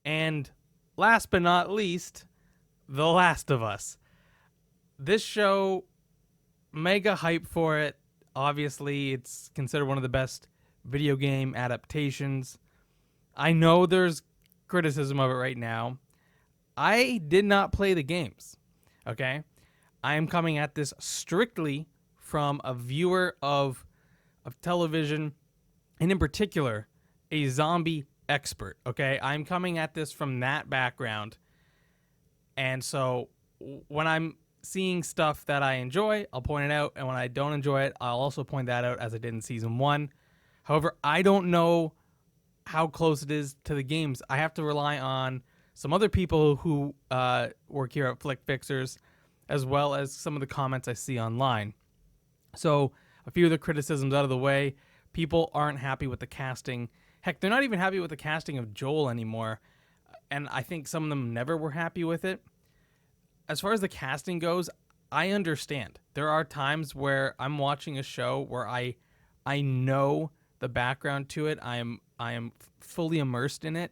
And last but not least, The Last of Us. This show, mega hype for it. Obviously, it's considered one of the best video game adaptations. I know there's criticism of it right now. I did not play the games. Okay? I am coming at this strictly from a viewer of television, and in particular, a zombie expert. Okay? I'm coming at this from that background. And so when I'm seeing stuff that I enjoy, I'll point it out. And when I don't enjoy it, I'll also point that out, as I did in season 1. However, I don't know how close it is to the games. I have to rely on some other people who work here at Flick Fixers, as well as some of the comments I see online. So a few of the criticisms out of the way. People aren't happy with the casting. Heck, they're not even happy with the casting of Joel anymore. And I think some of them never were happy with it. As far as the casting goes, I understand. There are times where I'm watching a show where I know the background to it. I am fully immersed in it,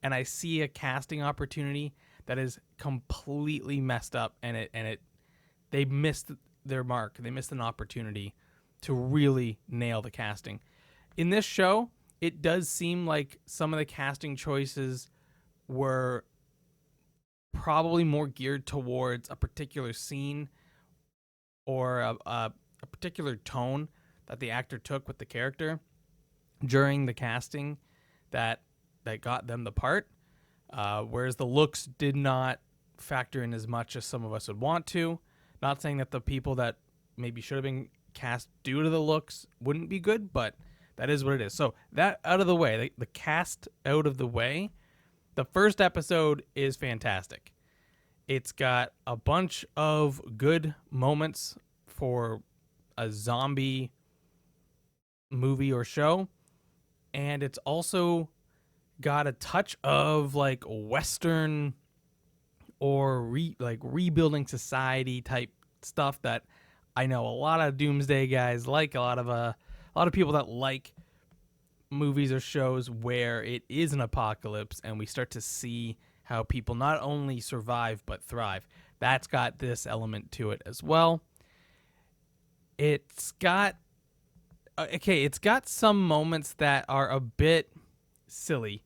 and I see a casting opportunity that is completely messed up, and they missed their mark. They missed an opportunity to really nail the casting. In this show, it does seem like some of the casting choices were probably more geared towards a particular scene or a particular tone that the actor took with the character during the casting that got them the part, whereas the looks did not factor in as much as some of us would want to. Not saying that the people that maybe should have been cast due to the looks wouldn't be good, but that is what it is. So that out of the way, the cast out of the way, the first episode is fantastic. It's got a bunch of good moments for a zombie movie or show, and it's also got a touch of like Western or rebuilding society type stuff that I know a lot of doomsday guys like, a lot of people that like movies or shows where it is an apocalypse and we start to see how people not only survive but thrive. That's got this element to it as well. It's got some moments that are a bit silly,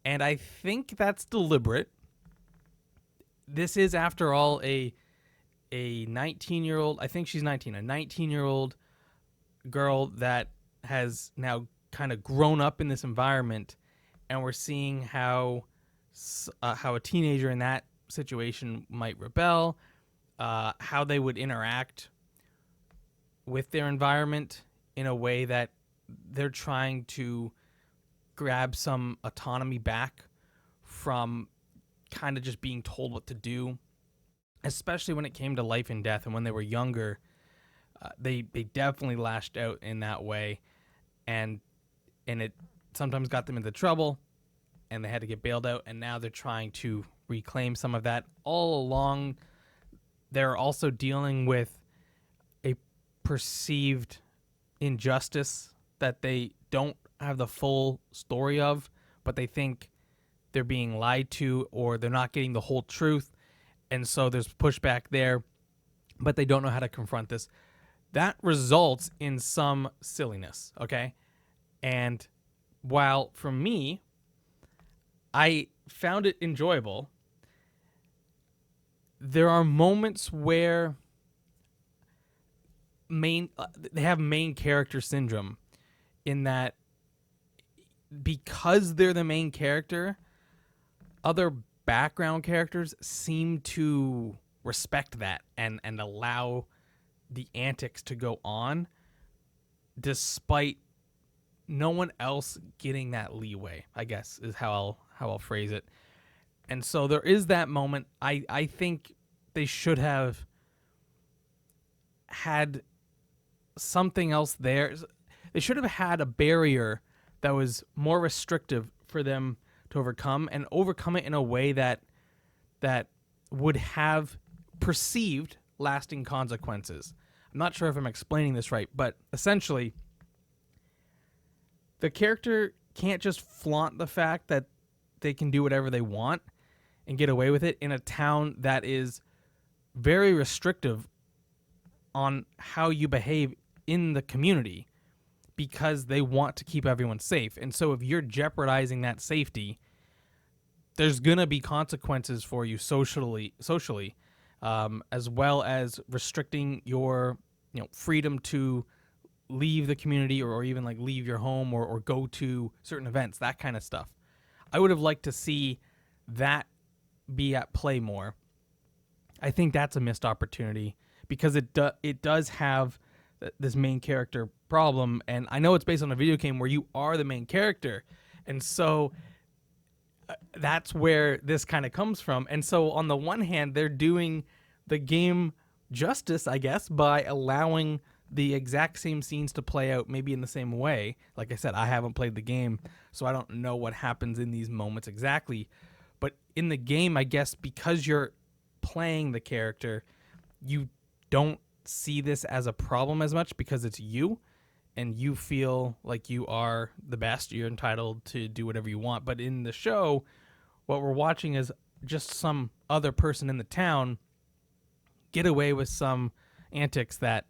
and I think that's deliberate. This is, after all, a 19-year-old, I think she's 19, a 19-year-old girl that has now kind of grown up in this environment, and we're seeing how a teenager in that situation might rebel, how they would interact with their environment in a way that they're trying to grab some autonomy back from kind of just being told what to do, especially when it came to life and death. And when they were younger, they definitely lashed out in that way, and it sometimes got them into trouble, and they had to get bailed out, and now they're trying to reclaim some of that. All along, they're also dealing with a perceived injustice that they don't have the full story of, but they think they're being lied to or they're not getting the whole truth, and so there's pushback there, but they don't know how to confront this. That results in some silliness, okay? And while for me, I found it enjoyable, there are moments where they have main character syndrome, in that because they're the main character, other background characters seem to respect that and allow the antics to go on, despite no one else getting that leeway, I guess is how I'll phrase it. And so there is that moment. I think they should have had something else there. They should have had a barrier that was more restrictive for them to overcome, and overcome it in a way that would have perceived lasting consequences. I'm not sure if I'm explaining this right, but essentially, the character can't just flaunt the fact that they can do whatever they want and get away with it in a town that is very restrictive on how you behave in the community because they want to keep everyone safe. And so if you're jeopardizing that safety, there's going to be consequences for you socially, as well as restricting your freedom to leave the community or even like leave your home or go to certain events, that kind of stuff. I would have liked to see that be at play more. I think that's a missed opportunity because it does have this main character problem, and I know it's based on a video game where you are the main character, and so that's where this kind of comes from. And so on the one hand, they're doing the game justice, I guess, by allowing the exact same scenes to play out maybe in the same way. Like I said, I haven't played the game, so I don't know what happens in these moments exactly. But in the game, I guess because you're playing the character, you don't see this as a problem as much because it's you and you feel like you are the best. You're entitled to do whatever you want. But in the show, what we're watching is just some other person in the town get away with some antics that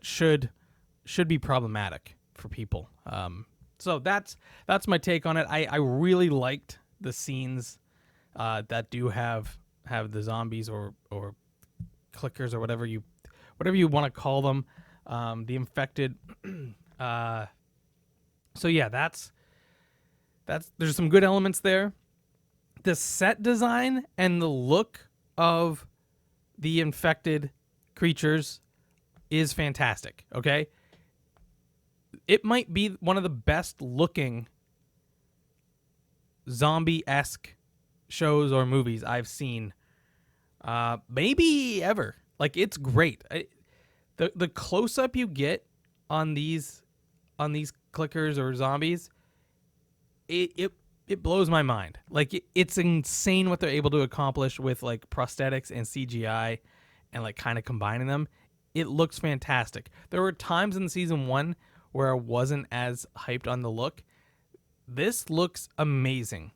should be problematic for people. So that's my take on it. I really liked the scenes that do have the zombies or clickers or whatever you want to call them, the infected. So yeah, that's there's some good elements there. The set design and the look of the infected creatures is fantastic. Okay, it might be one of the best looking zombie-esque shows or movies I've seen, maybe ever. Like, it's great. The close up you get on these clickers or zombies, it blows my mind. Like, it's insane what they're able to accomplish with like prosthetics and CGI and like kind of combining them. It looks fantastic. There were times in season 1 where I wasn't as hyped on the look. This looks amazing.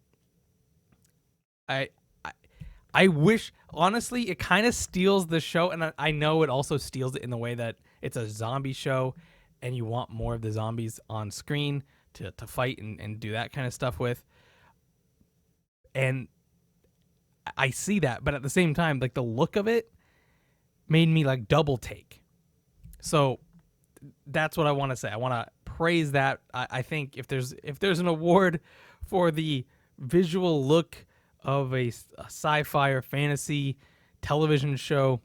I wish, honestly, it kind of steals the show, and I know it also steals it in the way that it's a zombie show, and you want more of the zombies on screen to fight and do that kind of stuff with. And I see that, but at the same time, like, the look of it made me like double take. So that's what I want to say. I want to praise that. I think if there's an award for the visual look of a sci-fi or fantasy television show,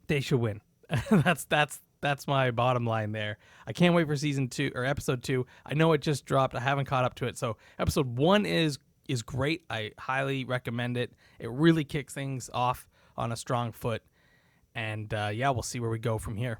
they should win. That's my bottom line there. I can't wait for season 2 or episode 2. I know it just dropped. I haven't caught up to it. So episode 1 is great. I highly recommend it. It really kicks things off on a strong foot. And yeah, we'll see where we go from here.